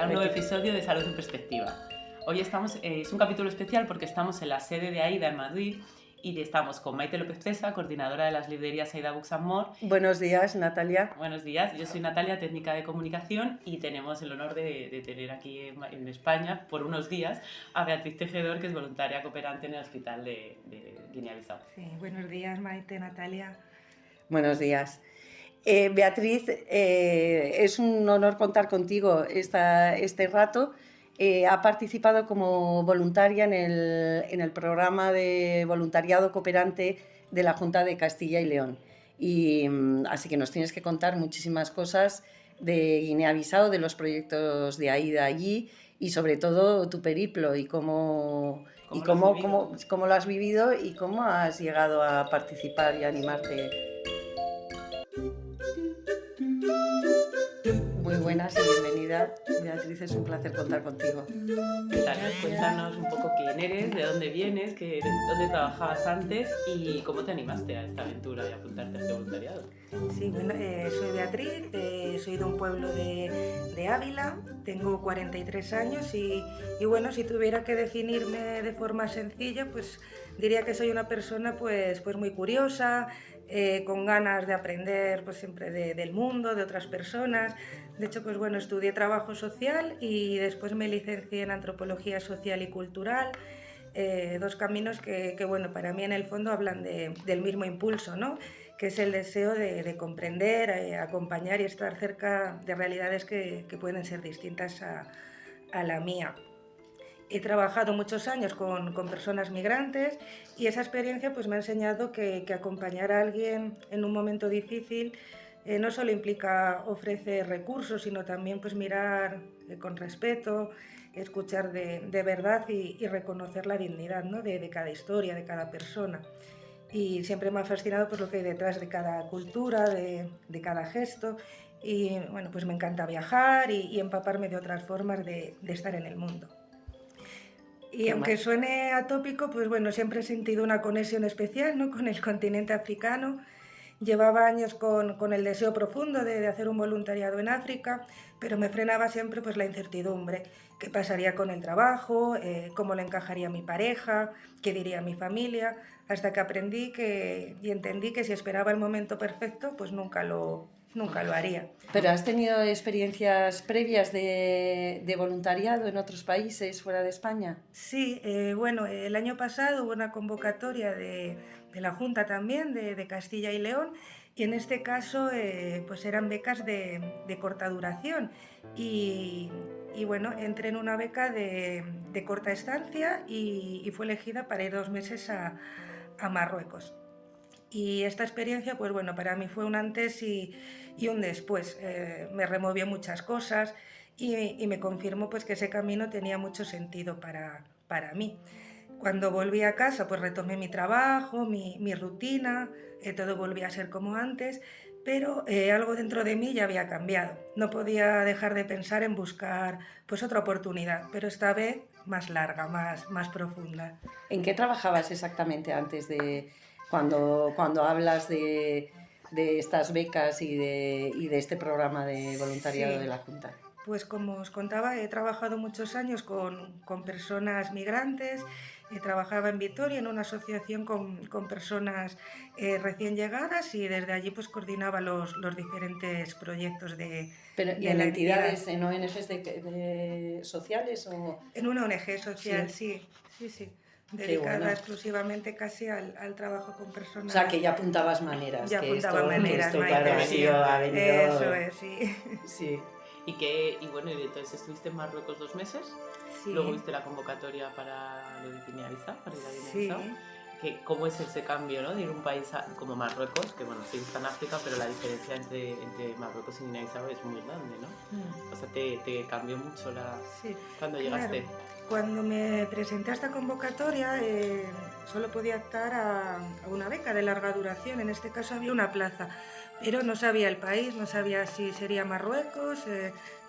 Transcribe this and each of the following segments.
a un nuevo episodio de Salud en Perspectiva. Hoy es un capítulo especial porque estamos en la sede de AIDA en Madrid y estamos con Maite López Cesa, coordinadora de las librerías AIDA Books and More. Buenos días, Natalia. Buenos días, yo soy Natalia, técnica de comunicación, y tenemos el honor de tener aquí en España por unos días a Beatriz Tejedor, que es voluntaria cooperante en el hospital de Guinea-Bissau. Sí, buenos días, Maite, Natalia. Buenos días. Beatriz, es un honor contar contigo este rato. Ha participado como voluntaria en el programa de voluntariado cooperante de la Junta de Castilla y León. Así que nos tienes que contar muchísimas cosas de Guinea-Bissau, de los proyectos de AIDA allí y sobre todo tu periplo y cómo lo has vivido y cómo has llegado a participar y a animarte. Muy buenas y bienvenida, Beatriz, es un placer contar contigo. Cuéntanos un poco quién eres, de dónde vienes, dónde trabajabas antes y cómo te animaste a esta aventura y a apuntarte a este voluntariado. Sí, bueno, soy Beatriz, soy de un pueblo de Ávila, tengo 43 años y bueno, si tuviera que definirme de forma sencilla, pues diría que soy una persona pues muy curiosa, con ganas de aprender pues siempre del mundo, de otras personas. De hecho, pues bueno, estudié trabajo social y después me licencié en antropología social y cultural. Dos caminos que bueno, para mí en el fondo hablan del mismo impulso, ¿no? Que es el deseo de comprender, acompañar y estar cerca de realidades que pueden ser distintas a la mía. He trabajado muchos años con personas migrantes y esa experiencia pues me ha enseñado que acompañar a alguien en un momento difícil no solo implica ofrecer recursos, sino también pues mirar con respeto, escuchar de verdad y reconocer la dignidad, ¿no? de cada historia, de cada persona. Y siempre me ha fascinado pues lo que hay detrás de cada cultura, de cada gesto. Y bueno, pues me encanta viajar y empaparme de otras formas de estar en el mundo. Y aunque suene atópico, pues bueno, siempre he sentido una conexión especial, ¿no? con el continente africano. Llevaba años con el deseo profundo de hacer un voluntariado en África, pero me frenaba siempre pues la incertidumbre. ¿Qué pasaría con el trabajo? ¿Cómo le encajaría a mi pareja? ¿Qué diría mi familia? Hasta que aprendí y entendí que si esperaba el momento perfecto, pues nunca lo haría. ¿Pero has tenido experiencias previas de voluntariado en otros países fuera de España? Sí, bueno, el año pasado hubo una convocatoria de la Junta también, de Castilla y León, y en este caso pues eran becas de corta duración. Y bueno, entré en una beca de corta estancia y fue elegida para ir 2 meses a Marruecos. Y esta experiencia, pues bueno, para mí fue un antes y un después. Me removió muchas cosas y me confirmó pues que ese camino tenía mucho sentido para mí. Cuando volví a casa, pues retomé mi trabajo, mi rutina, todo volvía a ser como antes, pero algo dentro de mí ya había cambiado. No podía dejar de pensar en buscar pues otra oportunidad, pero esta vez más larga, más profunda. ¿En qué trabajabas exactamente antes de cuando hablas de estas becas y de este programa de voluntariado de la Junta? Pues como os contaba, he trabajado muchos años con personas migrantes. Trabajaba en Vitoria en una asociación con personas recién llegadas y desde allí pues coordinaba los diferentes proyectos de ¿Pero de en la entidades, entidad. en ONGs sociales o...? En una ONG social, Sí. sí. Qué Dedicada bueno. exclusivamente casi al trabajo con personas. O sea, que ya apuntabas maneras. Ya que apuntaba esto, maneras, claro, Maite, ha venido... Eso es, sí. Sí. Y bueno, y entonces estuviste en Marruecos 2 meses, Sí. luego viste la convocatoria para lo de Guinea-Bissau, para ir a Guinea-Bissau. Sí. ¿Cómo es ese cambio, ¿no? De ir a un país como Marruecos, que bueno, sí está en África, pero la diferencia entre Marruecos y Guinea-Bissau es muy grande, ¿no? O sea, te cambió mucho cuando llegaste. Cuando me presenté a esta convocatoria solo podía optar a una beca de larga duración, en este caso había una plaza, pero no sabía el país, no sabía si sería Marruecos,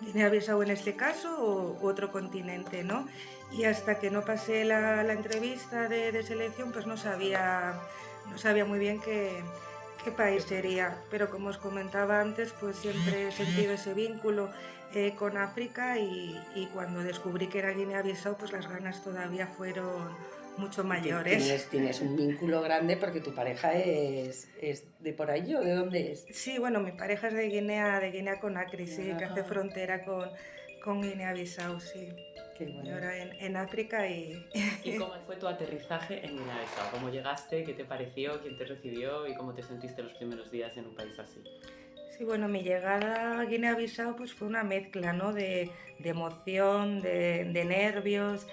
Guinea-Bissau en este caso o otro continente, ¿no? Y hasta que no pasé la entrevista de selección pues no sabía muy bien qué qué país sería, pero como os comentaba antes, pues siempre he sentido ese vínculo con África y cuando descubrí que era Guinea-Bissau, pues las ganas todavía fueron mucho mayores. Tienes un vínculo grande porque tu pareja es de por allí, ¿o de dónde es? Sí, bueno, mi pareja es de Guinea Conakry, sí, que hace frontera con Guinea-Bissau, sí. Qué bueno. Y ahora en África y... ¿Y cómo fue tu aterrizaje en Guinea-Bissau? ¿Cómo llegaste? ¿Qué te pareció? ¿Quién te recibió? ¿Y cómo te sentiste los primeros días en un país así? Sí, bueno, mi llegada a Guinea-Bissau pues fue una mezcla, ¿no? de emoción, de nervios,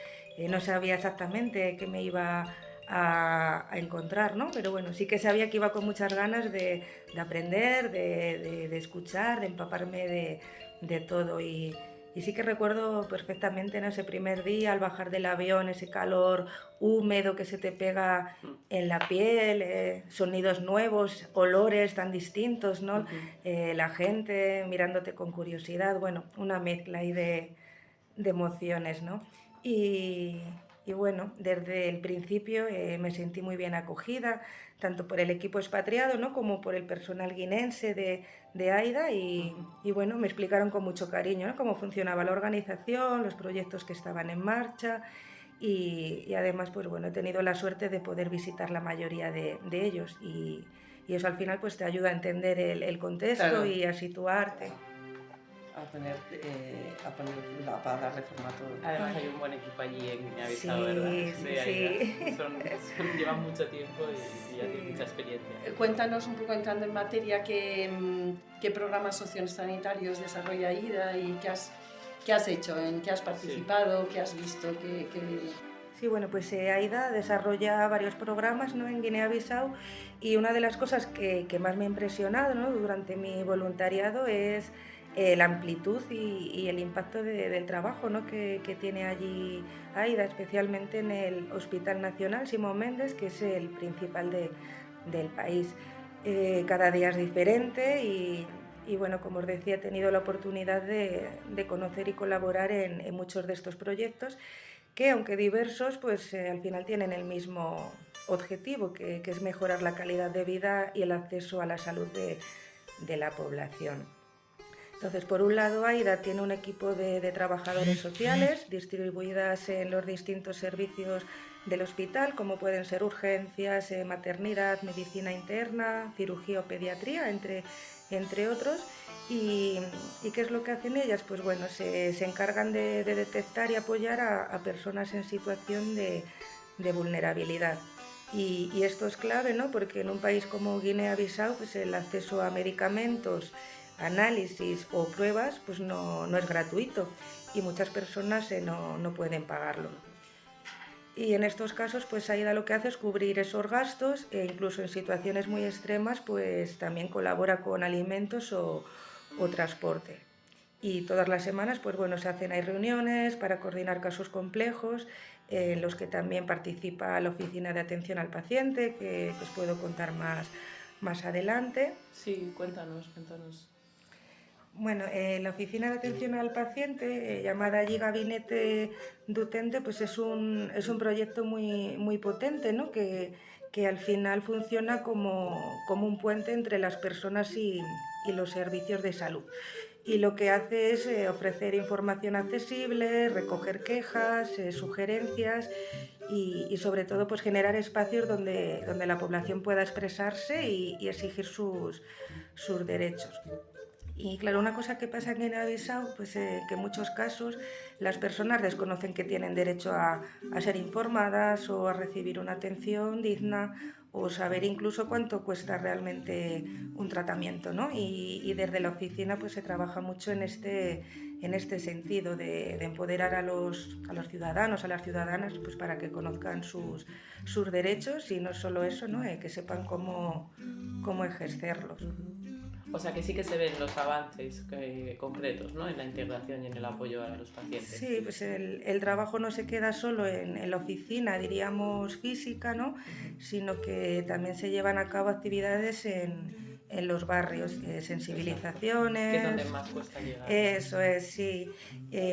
no sabía exactamente qué me iba a encontrar, ¿no? Pero bueno, sí que sabía que iba con muchas ganas de aprender, de escuchar, de empaparme de todo y sí que recuerdo perfectamente en ese primer día al bajar del avión, ese calor húmedo que se te pega en la piel, sonidos nuevos, olores tan distintos, ¿no? La gente mirándote con curiosidad, bueno, una mezcla ahí de emociones, ¿no? Y, y bueno, desde el principio me sentí muy bien acogida, tanto por el equipo expatriado, ¿no? como por el personal guinense de AIDA y bueno, me explicaron con mucho cariño, ¿no? cómo funcionaba la organización, los proyectos que estaban en marcha y además pues bueno, he tenido la suerte de poder visitar la mayoría de ellos y eso al final pues te ayuda a entender el contexto, claro, y a situarte. Para darle forma a todo. Además hay un buen equipo allí en Guinea-Bissau, sí, ¿verdad? Sí. Llevan mucho tiempo y ya tienen mucha experiencia. Cuéntanos un poco, entrando en materia, qué programas sociosanitarios desarrolla AIDA y qué has hecho, en qué has participado, qué has visto, Sí, bueno, pues AIDA desarrolla varios programas, ¿no? en Guinea-Bissau y una de las cosas que más me ha impresionado, ¿no? durante mi voluntariado es la amplitud y el impacto del trabajo, ¿no? que tiene allí AIDA, especialmente en el Hospital Nacional Simón Méndez, que es el principal del país. Cada día es diferente y bueno, como os decía, he tenido la oportunidad de conocer y colaborar en muchos de estos proyectos que, aunque diversos, pues al final tienen el mismo objetivo, que es mejorar la calidad de vida y el acceso a la salud de la población. Entonces, por un lado, AIDA tiene un equipo de trabajadores sociales distribuidas en los distintos servicios del hospital, como pueden ser urgencias, maternidad, medicina interna, cirugía o pediatría, entre otros. ¿Y qué es lo que hacen ellas? Pues bueno, se encargan de detectar y apoyar a personas en situación de vulnerabilidad. Y esto es clave, ¿no? Porque en un país como Guinea-Bissau, pues el acceso a medicamentos, análisis o pruebas pues no es gratuito y muchas personas no pueden pagarlo. Y en estos casos pues AIDA lo que hace es cubrir esos gastos e incluso en situaciones muy extremas pues también colabora con alimentos o transporte. Y todas las semanas pues bueno, se hacen reuniones para coordinar casos complejos en los que también participa la Oficina de Atención al Paciente, que os puedo contar más adelante. Sí, cuéntanos. Bueno, la Oficina de Atención al Paciente, llamada allí Gabinete d'Utente, pues es un proyecto muy potente, ¿no? que al final funciona como un puente entre las personas y los servicios de salud. Y lo que hace es ofrecer información accesible, recoger quejas, sugerencias y sobre todo pues generar espacios donde la población pueda expresarse y exigir sus derechos. Y claro, una cosa que pasa en Guinea-Bissau, pues que en muchos casos las personas desconocen que tienen derecho a ser informadas o a recibir una atención digna o saber incluso cuánto cuesta realmente un tratamiento, ¿no? Y desde la oficina pues se trabaja mucho en este sentido de empoderar a los ciudadanos, a las ciudadanas, pues para que conozcan sus derechos y no solo eso, ¿no? Que sepan cómo ejercerlos. O sea que sí que se ven los avances concretos, ¿no? en la integración y en el apoyo a los pacientes. Sí, pues el trabajo no se queda solo en la oficina, diríamos física, ¿no? Sino que también se llevan a cabo actividades en en los barrios, sensibilizaciones. Que es donde más cuesta llegar. Eso es, sí.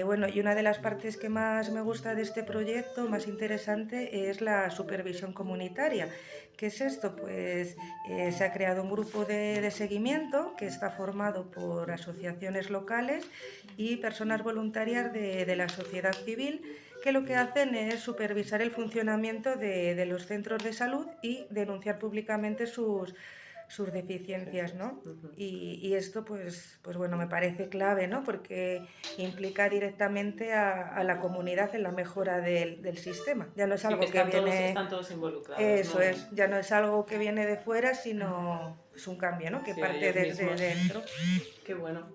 Bueno, y una de las partes que más me gusta de este proyecto, más interesante, es la supervisión comunitaria. ¿Qué es esto? Pues se ha creado un grupo de seguimiento que está formado por asociaciones locales y personas voluntarias de la sociedad civil, que lo que hacen es supervisar el funcionamiento de los centros de salud y denunciar públicamente sus deficiencias, ¿no? Y esto, pues bueno, me parece clave, ¿no? Porque implica directamente a la comunidad en la mejora del sistema. Ya no es algo que viene... Están todos involucrados. Eso es, ya no es algo que viene de fuera, sino es un cambio, ¿no? Que parte desde dentro. Qué bueno.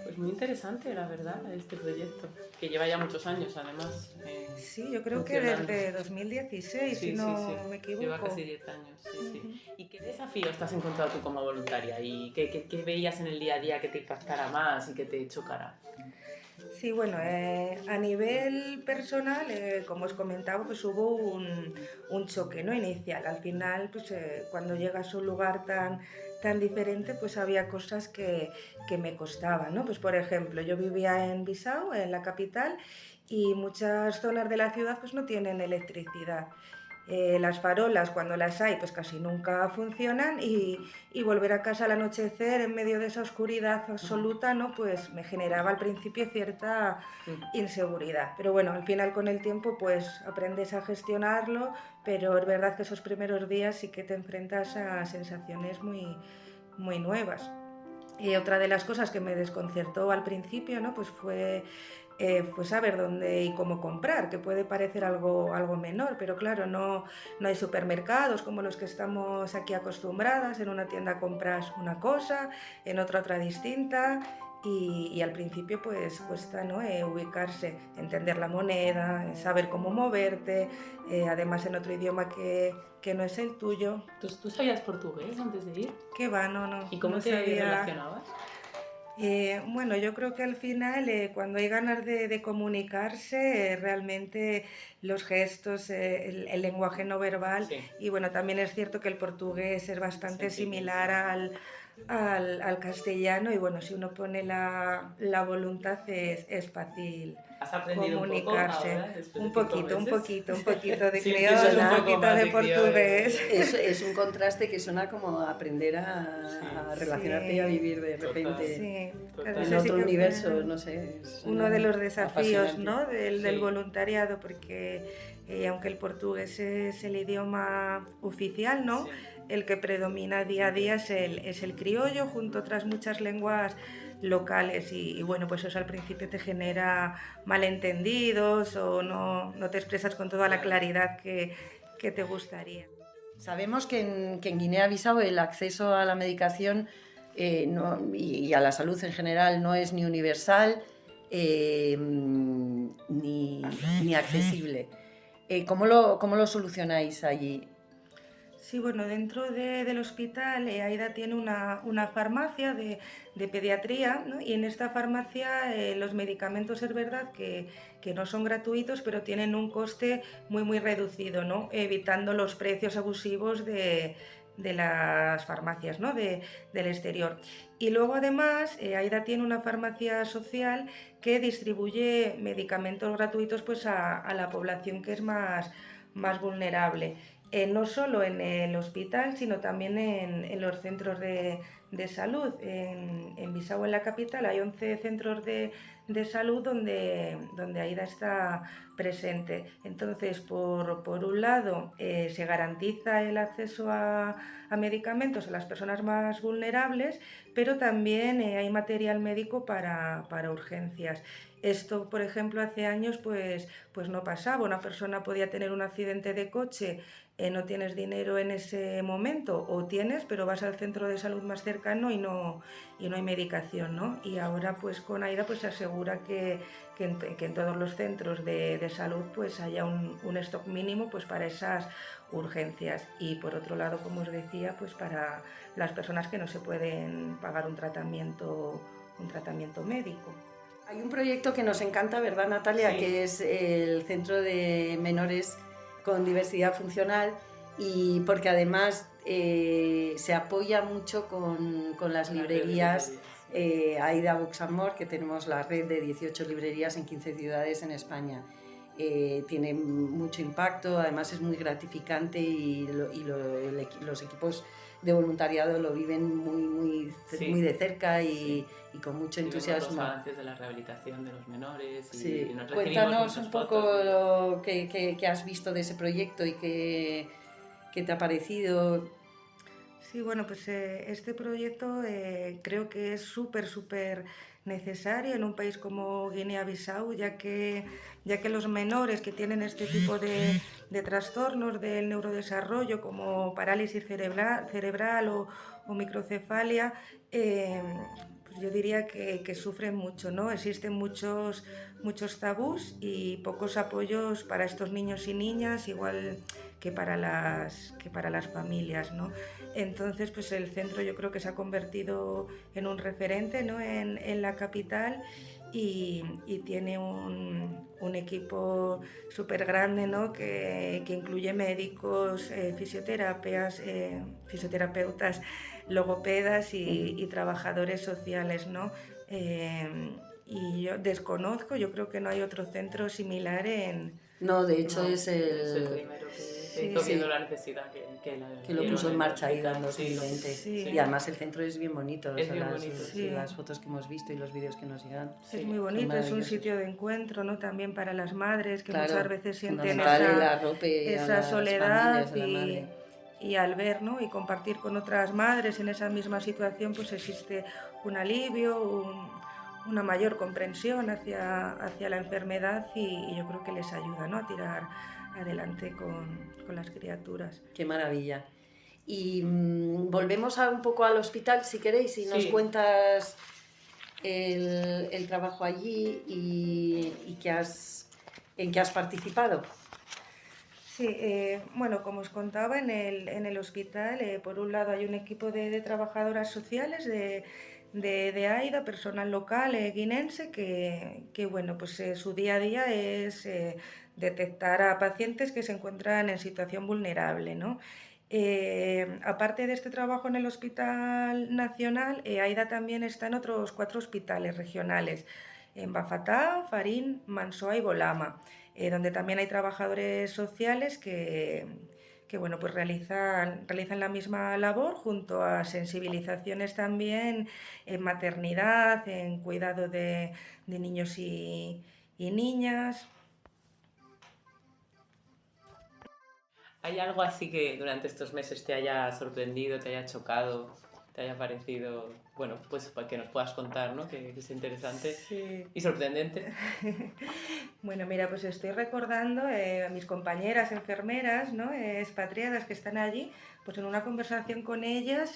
Pues muy interesante, la verdad, este proyecto, que lleva ya muchos años, además. Sí, yo creo que desde 2016, si no me equivoco. Lleva casi 10 años, sí. ¿Y qué desafíos te has encontrado tú como voluntaria? ¿Y qué veías en el día a día que te impactara más y que te chocara? Sí, bueno, a nivel personal, como os comentaba, pues hubo un choque, ¿no? Inicial. Al final, pues cuando llegas a un lugar tan diferente, pues había cosas que me costaban, ¿no? Pues por ejemplo, yo vivía en Bissau, en la capital, y muchas zonas de la ciudad pues no tienen electricidad. Las farolas, cuando las hay, pues casi nunca funcionan, y volver a casa al anochecer en medio de esa oscuridad absoluta, ¿no? Pues me generaba al principio cierta inseguridad. Pero bueno, al final con el tiempo pues aprendes a gestionarlo, pero es verdad que esos primeros días sí que te enfrentas a sensaciones muy nuevas. Y otra de las cosas que me desconcertó al principio, ¿no? Pues fue saber dónde y cómo comprar, que puede parecer algo menor, pero claro, no hay supermercados como los que estamos aquí acostumbradas. En una tienda compras una cosa, en otra distinta, y al principio pues cuesta, ¿no? Ubicarse, entender la moneda, saber cómo moverte, además en otro idioma que no es el tuyo. ¿Tú sabías portugués antes de ir? ¿Qué va? No. ¿Y cómo no te sabía... relacionabas? Bueno, yo creo que al final, cuando hay ganas de comunicarse, realmente los gestos, el lenguaje no verbal, sí. Y bueno, también es cierto que el portugués es bastante similar al castellano, y bueno, si uno pone la voluntad es fácil. ¿Has aprendido comunicarse? un poco ahora, un poquito de sí, criolla, un poquito de portugués. Es un contraste que suena como aprender a relacionarte y a vivir de repente en otro universo, no sé. Uno de los desafíos, ¿no? del voluntariado, porque aunque el portugués es el idioma oficial, ¿no? Sí. El que predomina día a día es el criollo, junto a otras muchas lenguas locales, y bueno, pues eso al principio te genera malentendidos o no te expresas con toda la claridad que te gustaría. Sabemos que en Guinea-Bissau el acceso a la medicación y a la salud en general no es ni universal ni accesible. ¿Cómo lo solucionáis allí? Sí, bueno, dentro del hospital AIDA tiene una farmacia de pediatría, ¿no? Y en esta farmacia los medicamentos es verdad que no son gratuitos, pero tienen un coste muy reducido, ¿no? Evitando los precios abusivos de las farmacias, ¿no? del exterior. Y luego además AIDA tiene una farmacia social que distribuye medicamentos gratuitos pues a la población que es más vulnerable. No solo en el hospital, sino también en los centros de salud. En Bissau, en la capital, hay 11 centros de salud donde AIDA está presente. Entonces, por un lado, se garantiza el acceso a medicamentos a las personas más vulnerables, pero también hay material médico para urgencias. Esto, por ejemplo, hace años pues no pasaba. Una persona podía tener un accidente de coche, no tienes dinero en ese momento, o tienes, pero vas al centro de salud más cercano y no hay medicación, ¿no? Y ahora pues con AIDA pues se asegura que en todos los centros de salud pues haya un stock mínimo pues para esas urgencias. Y por otro lado, como os decía, pues para las personas que no se pueden pagar un tratamiento médico. Hay un proyecto que nos encanta, ¿verdad, Natalia? Sí. Que es el Centro de Menores con Diversidad Funcional, y porque además se apoya mucho con las librerías. Aida Books and More, que tenemos la red de 18 librerías en 15 ciudades en España. Tiene mucho impacto, además es muy gratificante y los equipos de voluntariado lo viven muy de cerca y con mucho entusiasmo. Los avances de la rehabilitación de los menores. Y cuéntanos un poco lo que has visto de ese proyecto y qué te ha parecido. Sí, bueno, pues este proyecto creo que es súper necesario en un país como Guinea-Bissau, ya que los menores que tienen este tipo de trastornos del neurodesarrollo, como parálisis cerebral o microcefalia, pues yo diría que sufren mucho, ¿no? Existen muchos tabús y pocos apoyos para estos niños y niñas, igual que para las familias, ¿no? Entonces, pues el centro yo creo que se ha convertido en un referente, ¿no? en la capital y tiene un equipo súper grande, ¿no? que incluye médicos, fisioterapeutas, logopedas y trabajadores sociales, ¿no? Y yo desconozco, yo creo que no hay otro centro similar en... No, de hecho es el primero que hizo viendo la necesidad que lo puso en marcha Aida en 2020. Sí. Y además el centro es bien bonito, es bien bonito, las fotos que hemos visto y los vídeos que nos llegan. Es muy bonito, es un sitio de encuentro, ¿no? También para las madres que muchas veces sienten esa soledad y al ver, ¿no? y compartir con otras madres en esa misma situación, pues existe un alivio, una mayor comprensión hacia la enfermedad y yo creo que les ayuda, ¿no? a tirar adelante con las criaturas. Qué maravilla. Y volvemos un poco al hospital, si queréis, y nos cuentas el trabajo allí y en qué has participado. Sí, bueno, como os contaba, en el hospital, por un lado hay un equipo de trabajadoras sociales de AIDA, personal local guinense, que bueno, pues su día a día es detectar a pacientes que se encuentran en situación vulnerable, ¿no? Aparte de este trabajo en el Hospital Nacional, AIDA también está en otros 4 hospitales regionales, en Bafatá, Farín, Mansoa y Bolama, donde también hay trabajadores sociales que bueno, pues realizan la misma labor junto a sensibilizaciones también en maternidad, en cuidado de niños y niñas. ¿Hay algo así que durante estos meses te haya sorprendido, te haya chocado, te haya parecido, bueno, pues para que nos puedas contar, ¿no? Que es interesante y sorprendente. Bueno, mira, pues estoy recordando a mis compañeras enfermeras, ¿no? Expatriadas que están allí, pues en una conversación con ellas,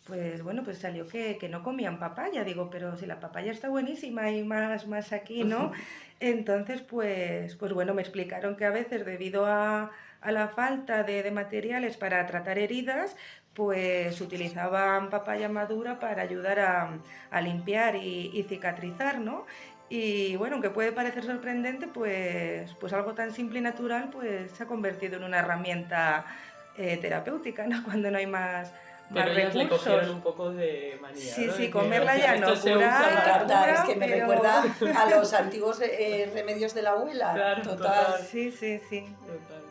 pues bueno, pues salió que no comían papaya. Digo, pero si la papaya está buenísima y más aquí, ¿no? Entonces, pues bueno, me explicaron que a veces debido a la falta de materiales para tratar heridas, pues utilizaban papaya madura para ayudar a limpiar y cicatrizar, ¿no? Y bueno, aunque puede parecer sorprendente, pues algo tan simple y natural pues se ha convertido en una herramienta terapéutica, ¿no? Cuando no hay más pero ellos recursos. Le cogieron un poco de manía, sí, ¿no? Sí, comerla ya no, curar, es que me recuerda a los antiguos remedios de la abuela. Claro, total. Sí. Total.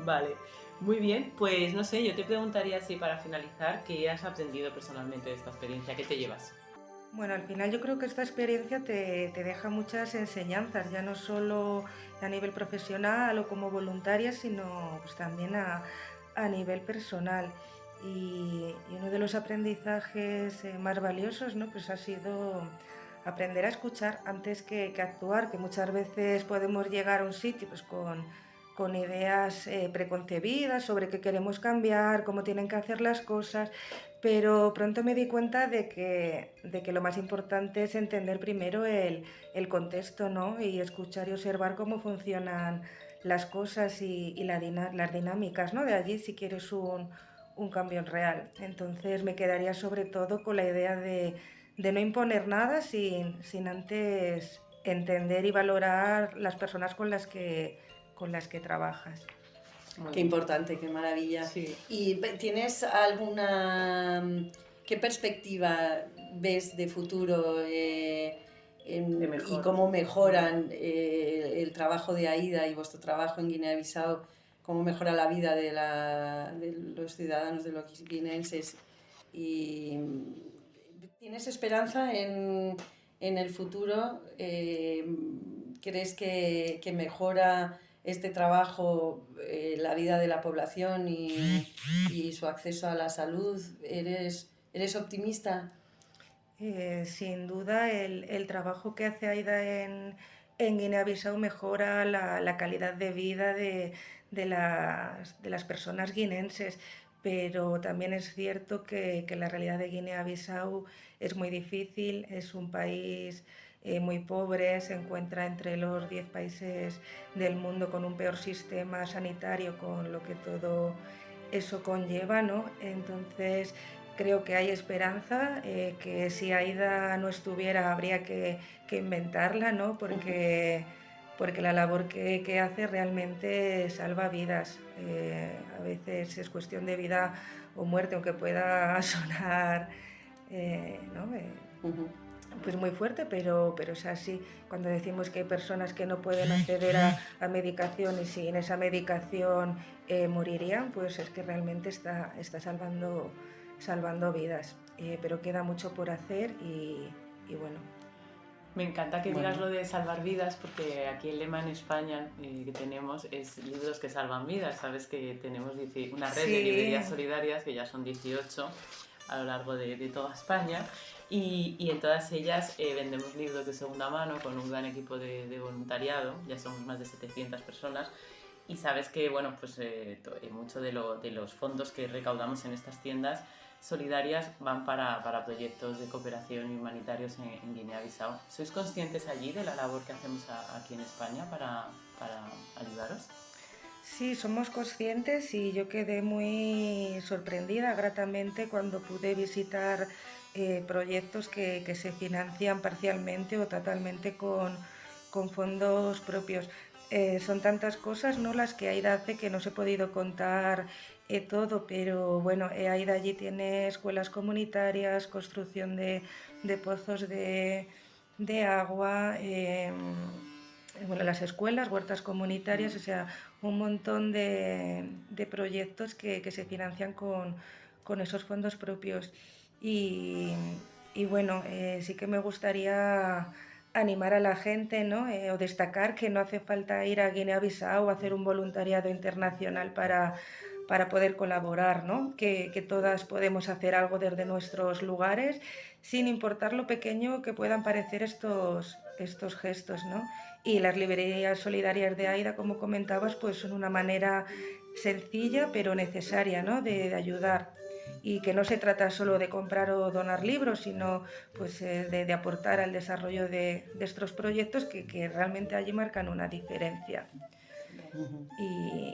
Vale, muy bien, pues no sé, yo te preguntaría así para finalizar, ¿qué has aprendido personalmente de esta experiencia? ¿Qué te llevas? Bueno, al final yo creo que esta experiencia te deja muchas enseñanzas, ya no solo a nivel profesional o como voluntaria, sino pues también a nivel personal. Y uno de los aprendizajes más valiosos, ¿no? pues ha sido aprender a escuchar antes que actuar, que muchas veces podemos llegar a un sitio pues, con ideas preconcebidas sobre qué queremos cambiar, cómo tienen que hacer las cosas, pero pronto me di cuenta de que lo más importante es entender primero el contexto, ¿no? y escuchar y observar cómo funcionan las cosas y las dinámicas, ¿no? de allí si quieres un cambio real. Entonces me quedaría sobre todo con la idea de no imponer nada sin antes entender y valorar las personas con las que trabajas. Muy Qué bien. importante, qué maravilla. Sí. ¿Y tienes alguna... qué perspectiva ves de futuro De y mejor. cómo mejoran el trabajo de AIDA y vuestro trabajo en Guinea-Bissau, cómo mejora la vida de los ciudadanos, de los guineenses? ¿Y tienes esperanza en el futuro? ¿Crees que mejora este trabajo la vida de la población y su acceso a la salud? ¿Eres optimista? Sin duda, el trabajo que hace AIDA en Guinea-Bissau mejora la calidad de vida de las personas guinenses, pero también es cierto que la realidad de Guinea-Bissau es muy difícil, es un país muy pobre, se encuentra entre los 10 países del mundo con un peor sistema sanitario, con lo que todo eso conlleva, ¿no? Entonces, creo que hay esperanza, que si AIDA no estuviera habría que inventarla, ¿no? Porque la labor que hace realmente salva vidas. A veces es cuestión de vida o muerte, aunque pueda sonar ¿no? Pues muy fuerte, pero es así. Cuando decimos que hay personas que no pueden acceder a medicación y sin esa medicación morirían, pues es que realmente está salvando vidas. Pero queda mucho por hacer y bueno. Me encanta que digas Bueno. lo de salvar vidas, porque aquí el lema en España que tenemos es libros que salvan vidas. Sabes que tenemos una red de Sí. librerías solidarias, que ya son 18 a lo largo de toda España, y en todas ellas vendemos libros de segunda mano con un gran equipo de voluntariado. Ya somos más de 700 personas. Y sabes que bueno, pues, mucho de los fondos que recaudamos en estas tiendas solidarias van para proyectos de cooperación y humanitarios en Guinea-Bissau. ¿Sois conscientes allí de la labor que hacemos aquí en España para ayudaros? Sí, somos conscientes y yo quedé muy sorprendida gratamente cuando pude visitar proyectos que se financian parcialmente o totalmente con fondos propios. Son tantas cosas, ¿no?, las que AIDA hace, que no os he podido contar todo, pero bueno, AIDA allí tiene escuelas comunitarias, construcción de pozos de agua, bueno, las escuelas, huertas comunitarias, o sea, un montón de proyectos que se financian con esos fondos propios. Y, y bueno, sí que me gustaría animar a la gente, ¿no? O destacar que no hace falta ir a Guinea-Bissau o hacer un voluntariado internacional para poder colaborar, ¿no? Que todas podemos hacer algo desde nuestros lugares, sin importar lo pequeño que puedan parecer estos gestos, ¿no? Y las librerías solidarias de AIDA, como comentabas, pues son una manera sencilla pero necesaria, ¿no?, de ayudar. Y que no se trata solo de comprar o donar libros, sino pues de aportar al desarrollo de estos proyectos que realmente allí marcan una diferencia.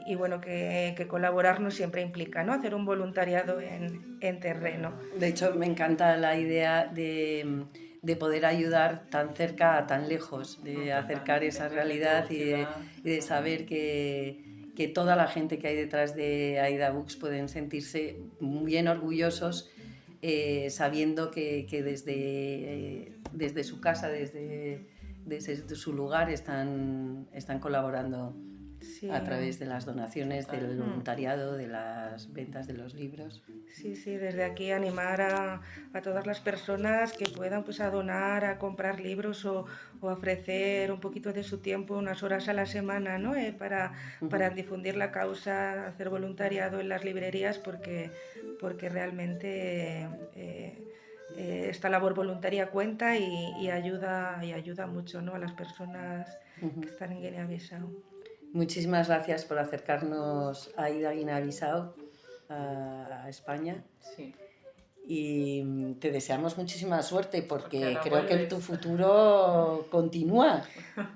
Y bueno, que colaborar no siempre implica, ¿no?, hacer un voluntariado en terreno. De hecho, me encanta la idea de poder ayudar tan cerca a tan lejos, de acercar esa realidad y de saber que toda la gente que hay detrás de AIDA Books pueden sentirse bien orgullosos, sabiendo que desde su casa, desde su lugar, están colaborando Sí. a través de las donaciones, del voluntariado, de las ventas de los libros. Sí, sí, desde aquí animar a todas las personas que puedan, pues, a donar, a comprar libros o ofrecer un poquito de su tiempo, unas horas a la semana, ¿no?, para difundir la causa, hacer voluntariado en las librerías, porque realmente esta labor voluntaria cuenta y ayuda mucho, ¿no?, a las personas que están en Guinea-Bissau. Muchísimas gracias por acercarnos a AIDA Guinea-Bissau, a España. Sí. Y te deseamos muchísima suerte, porque ahora creo que vuelves. tu futuro continúa.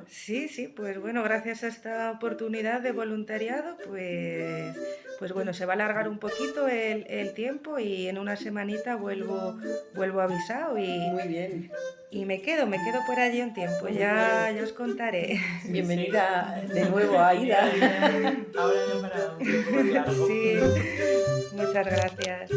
Sí, sí, pues bueno, gracias a esta oportunidad de voluntariado, pues bueno, se va a alargar un poquito el tiempo y en una semanita vuelvo a Bissau Muy bien. y me quedo por allí un tiempo, ya os contaré. Bienvenida de nuevo, Aida. Ahora ya para un tiempo más largo. Sí, muchas gracias.